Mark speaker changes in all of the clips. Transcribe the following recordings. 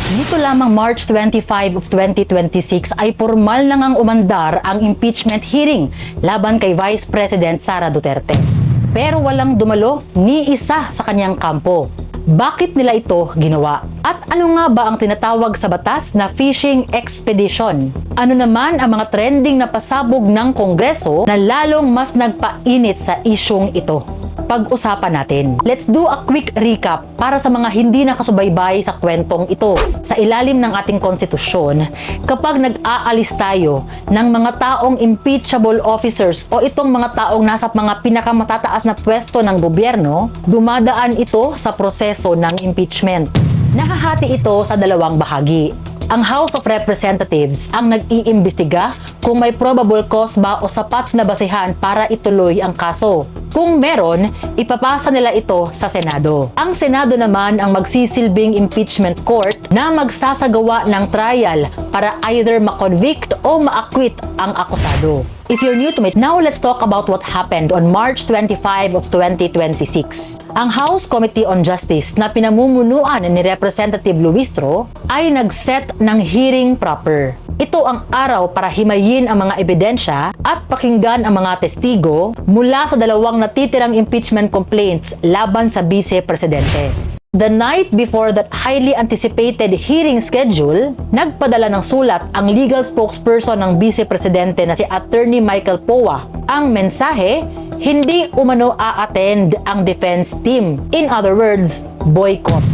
Speaker 1: Nito lamang March 25 of 2026 ay formal na ngang umandar ang impeachment hearing laban kay Vice President Sara Duterte. Pero walang dumalo ni isa sa kanyang kampo. Bakit nila ito ginawa? At ano nga ba ang tinatawag sa batas na fishing expedition? Ano naman ang mga trending na pasabog ng Kongreso na lalong mas nagpainit sa isyung ito? Pag-usapan natin. Let's do a quick recap para sa mga hindi nakasubaybay sa kwentong ito. Sa ilalim ng ating konstitusyon, kapag nag-aalis tayo ng mga taong impeachable officers o itong mga taong nasa mga pinakamatataas na pwesto ng gobyerno, dumadaan ito sa proseso ng impeachment. Nahahati ito sa dalawang bahagi. Ang House of Representatives ang nag-iimbestiga kung may probable cause ba o sapat na basehan para ituloy ang kaso. Kung meron, ipapasa nila ito sa Senado. Ang Senado naman ang magsisilbing impeachment court na magsasagawa ng trial para either ma-convict o ma-acquit ang akusado. If you're new to me, now let's talk about what happened on March 25 of 2026. Ang House Committee on Justice na pinamumunuan ni Representative Luistro ay nag-set ng hearing proper. Ito ang araw para himayin ang mga ebidensya at pakinggan ang mga testigo mula sa dalawang natitirang impeachment complaints laban sa Vice Presidente. The night before that highly anticipated hearing schedule, nagpadala ng sulat ang legal spokesperson ng Vice Presidente na si Attorney Michael Poa. Ang mensahe, hindi umano a-attend ang defense team. In other words, boycott.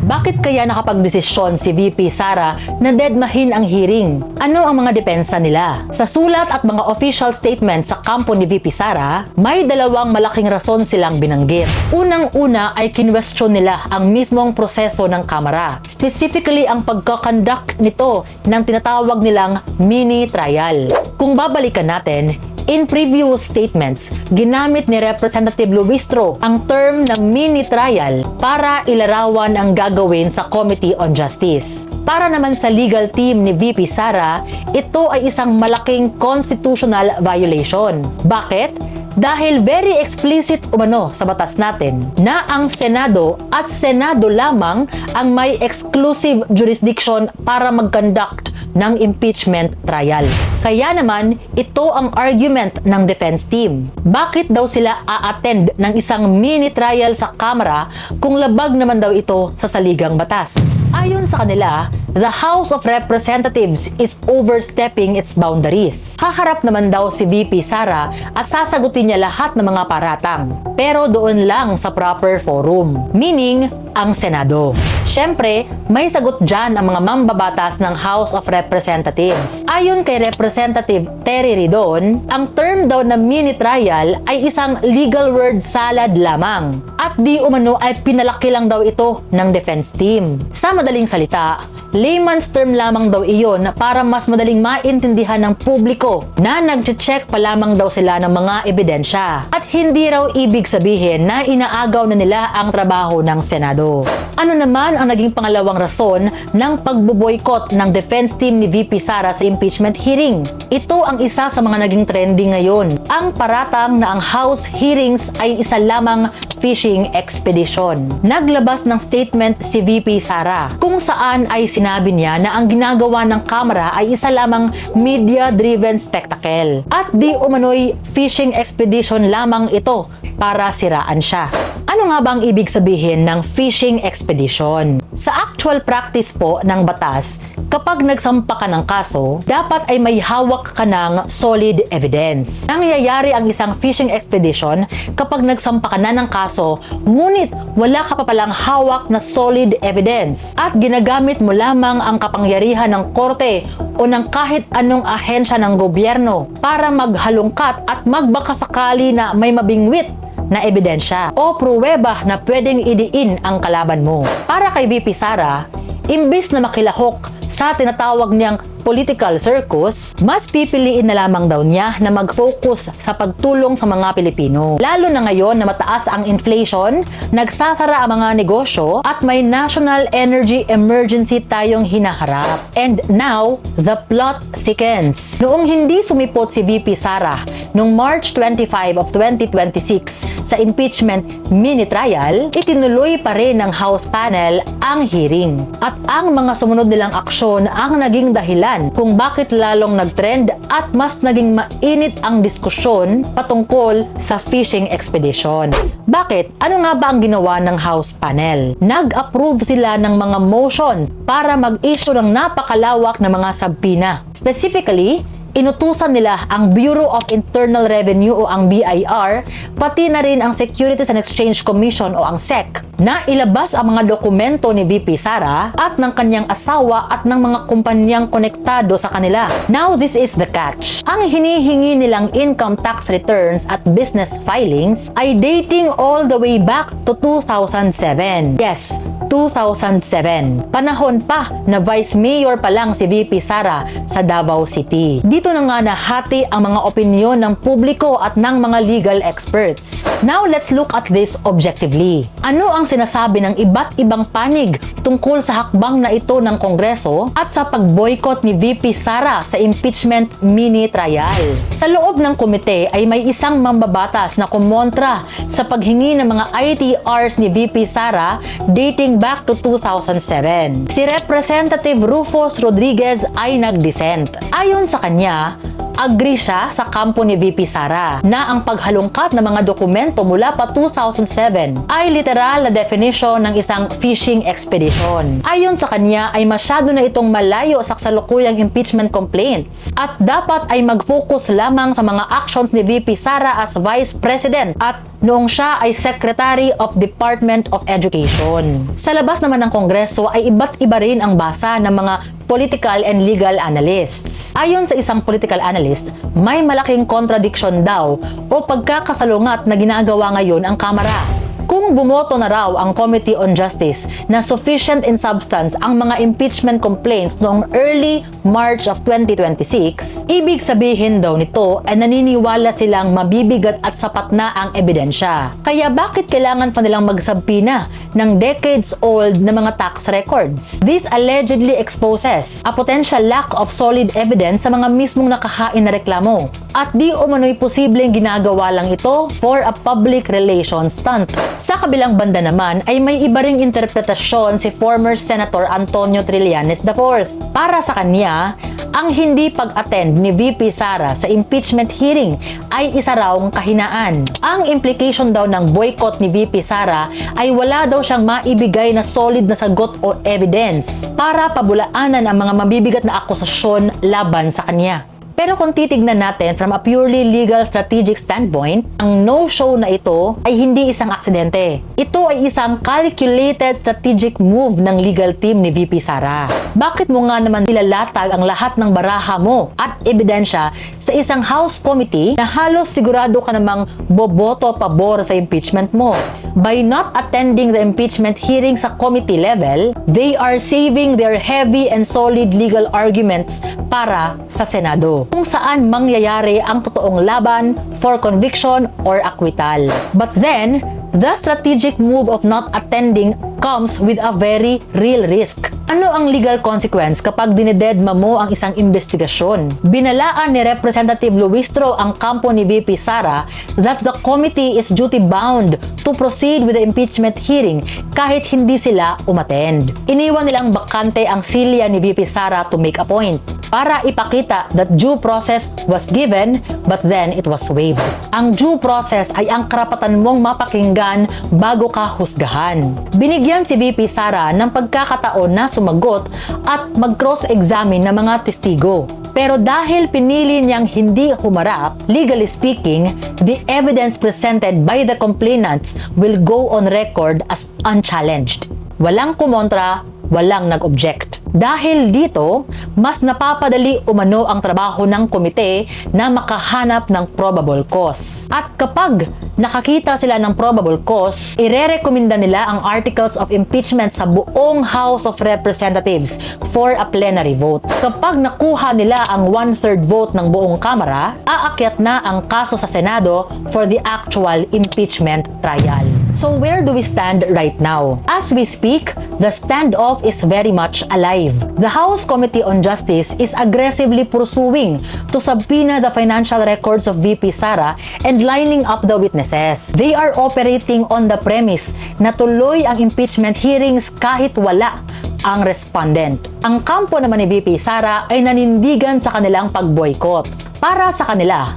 Speaker 1: Bakit kaya nakapagdesisyon si VP Sara na deadmahin ang hearing? Ano ang mga depensa nila? Sa sulat at mga official statements sa kampo ni VP Sara, may dalawang malaking rason silang binanggit. Unang-una ay kinwestiyon nila ang mismong proseso ng Kamara. Specifically ang pagkakandak nito ng tinatawag nilang mini trial. Kung babalikan natin, in previous statements, ginamit ni Representative Luistro ang term na mini trial para ilarawan ang gagawin sa Committee on Justice. Para naman sa legal team ni VP Sara, ito ay isang malaking constitutional violation. Bakit? Dahil very explicit umano sa batas natin na ang Senado at Senado lamang ang may exclusive jurisdiction para mag-conduct ng impeachment trial. Kaya naman, ito ang argument ng defense team. Bakit daw sila a-attend ng isang mini trial sa Kamara kung labag naman daw ito sa saligang batas? Ayon sa kanila, the House of Representatives is overstepping its boundaries. Haharap naman daw si VP Sara at sasagutin niya lahat ng mga paratang. Pero doon lang sa proper forum, meaning ang Senado. Siyempre, may sagot dyan ang mga mambabatas ng House of Representatives. Ayon kay Representative Terry Ridon, ang term daw na mini trial ay isang legal word salad lamang. At di umano ay pinalaki lang daw ito ng defense team. Sa madaling salita, layman's term lamang daw iyon para mas madaling maintindihan ng publiko na nag-check pa lamang daw sila ng mga ebidensya. At hindi raw ibig sabihin na inaagaw na nila ang trabaho ng Senado. Ano naman ang naging pangalawang rason ng pagboboykot ng defense team ni VP Sara sa impeachment hearing? Ito ang isa sa mga naging trending ngayon. Ang paratang na ang House hearings ay isa lamang fishing expedition. Naglabas ng statement si VP Sara kung saan ay sinabi niya na ang ginagawa ng Kamara ay isa lamang media-driven spectacle at di umano'y fishing expedition lamang ito para siraan siya. Ano nga ba ang ibig sabihin ng fishing expedition? Sa actual practice po ng batas, kapag nagsampa ka ng kaso, dapat ay may hawak ka ng solid evidence. Nangyayari ang isang fishing expedition kapag nagsampa ka na ng kaso, ngunit wala ka pa palang hawak na solid evidence at ginagamit mo lamang ang kapangyarihan ng korte o ng kahit anong ahensya ng gobyerno para maghalungkat at magbakasakali na may mabingwit na ebidensya o pruweba na pwedeng idiin ang kalaban mo. Para kay VP Sara, imbis na makilahok sa tinatawag niyang political circus, mas pipiliin na lamang daw niya na mag-focus sa pagtulong sa mga Pilipino. Lalo na ngayon na mataas ang inflation, nagsasara ang mga negosyo at may national energy emergency tayong hinaharap. And now, the plot thickens. Noong hindi sumipot si VP Sara noong March 25 of 2026 sa impeachment mini trial, itinuloy pa rin ng House panel ang hearing. At ang mga sumunod nilang aksyon ang naging dahilan kung bakit lalong nagtrend at mas naging mainit ang diskusyon patungkol sa fishing expedition. Bakit? Ano nga ba ang ginawa ng House panel? Nag-approve sila ng mga motions para mag-issue ng napakalawak na mga subpoena. Specifically, inutusan nila ang Bureau of Internal Revenue o ang BIR, pati na rin ang Securities and Exchange Commission o ang SEC, na ilabas ang mga dokumento ni VP Sara at ng kanyang asawa at ng mga kumpanyang konektado sa kanila. Now, this is the catch. Ang hinihingi nilang income tax returns at business filings ay dating all the way back to 2007. Yes, 2007. Panahon pa na Vice Mayor pa lang si VP Sara sa Davao City. Dito na nga nahati ang mga opinyon ng publiko at ng mga legal experts. Now, let's look at this objectively. Ano ang sinasabi ng iba't ibang panig tungkol sa hakbang na ito ng Kongreso at sa pag-boycott ni VP Sara sa impeachment mini trial? Sa loob ng komite ay may isang mambabatas na kumontra sa paghingi ng mga ITRs ni VP Sara dating back to 2007. Si Representative Rufus Rodriguez ay nag-dissent. Ayon sa kanya, agree siya sa kampo ni VP Sara na ang paghalungkat ng mga dokumento mula pa 2007 ay literal na definition ng isang fishing expedition. Ayon sa kanya ay masyado na itong malayo sa kasalukuyang impeachment complaints at dapat ay mag-focus lamang sa mga actions ni VP Sara as Vice President at noong siya ay Secretary of Department of Education. Sa labas naman ng Kongreso ay iba't iba rin ang basa ng mga political and legal analysts. Ayon sa isang political analyst, may malaking contradiction daw o pagkakasalungat na ginagawa ngayon ang Kamara. Kung bumoto na raw ang Committee on Justice na sufficient in substance ang mga impeachment complaints noong early March of 2026, ibig sabihin daw nito ay naniniwala silang mabibigat at sapat na ang ebidensya. Kaya bakit kailangan pa nilang magsabpina ng decades-old na mga tax records? This allegedly exposes a potential lack of solid evidence sa mga mismong nakahain na reklamo. At di umano'y posibleng ginagawa lang ito for a public relations stunt. Sa kabilang banda naman ay may iba ring interpretasyon si former Senator Antonio Trillanes IV. Para sa kanya, ang hindi pag-attend ni VP Sara sa impeachment hearing ay isa rawng kahinaan. Ang implication daw ng boycott ni VP Sara ay wala daw siyang maibigay na solid na sagot o evidence para pabulaanan ang mga mabibigat na akusasyon laban sa kanya. Pero kung titignan natin from a purely legal strategic standpoint, ang no-show na ito ay hindi isang aksidente. Ito ay isang calculated strategic move ng legal team ni VP Sara. Bakit mo nga naman nilalatag ang lahat ng baraha mo at ebidensya sa isang House committee na halos sigurado ka namang boboto pabor sa impeachment mo? By not attending the impeachment hearing sa committee level, they are saving their heavy and solid legal arguments para sa Senado, kung saan mangyayari ang totoong laban for conviction or acquittal. But then, the strategic move of not attending comes with a very real risk. Ano ang legal consequence kapag dinededma mo ang isang investigasyon? Binalaan ni Representative Luistro ang kampo ni VP Sara that the committee is duty-bound to proceed with the impeachment hearing kahit hindi sila umattend. Iniwan nilang bakante ang silya ni VP Sara to make a point para ipakita that due process was given but then it was waived. Ang due process ay ang karapatan mong mapakinggan bago ka husgahan. Binigyan si VP Sara ng pagkakataon na sumagot at mag-cross-examine ng mga testigo. Pero dahil pinili niyang hindi humarap, legally speaking, the evidence presented by the complainants will go on record as unchallenged. Walang kumontra, walang nag-object. Dahil dito, mas napapadali umano ang trabaho ng komite na makahanap ng probable cause. At kapag nakakita sila ng probable cause, irerekomenda nila ang articles of impeachment sa buong House of Representatives for a plenary vote. Kapag nakuha nila ang 1/3 vote ng buong Kamara, aakyat na ang kaso sa Senado for the actual impeachment trial. So where do we stand right now? As we speak, the standoff is very much alive. The House Committee on Justice is aggressively pursuing to subpoena the financial records of VP Sara and lining up the witnesses. They are operating on the premise na tuloy ang impeachment hearings kahit wala ang respondent. Ang kampo naman ni VP Sara ay nanindigan sa kanilang pag-boycott. Para sa kanila,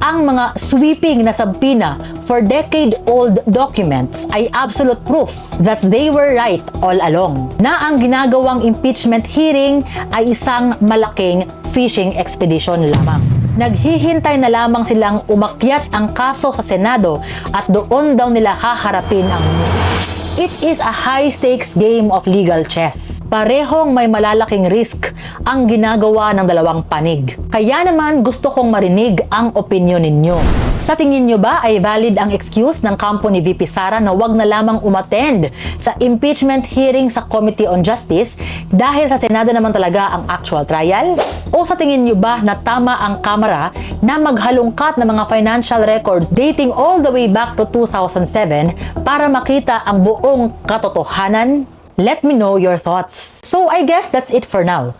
Speaker 1: ang mga sweeping na subpoena for decade-old documents ay absolute proof that they were right all along, na ang ginagawang impeachment hearing ay isang malaking fishing expedition lamang. Naghihintay na lamang silang umakyat ang kaso sa Senado at doon daw nila haharapin ang musika. It is a high-stakes game of legal chess. Parehong may malalaking risk ang ginagawa ng dalawang panig. Kaya naman gusto kong marinig ang opinyon ninyo. Sa tingin nyo ba ay valid ang excuse ng kampo ni VP Sara na wag na lamang umattend sa impeachment hearing sa Committee on Justice dahil sa Senado naman talaga ang actual trial? O sa tingin nyo ba na tama ang Kamara na maghalongkat ng mga financial records dating all the way back to 2007 para makita ang buong katotohanan? Let me know your thoughts. So I guess that's it for now.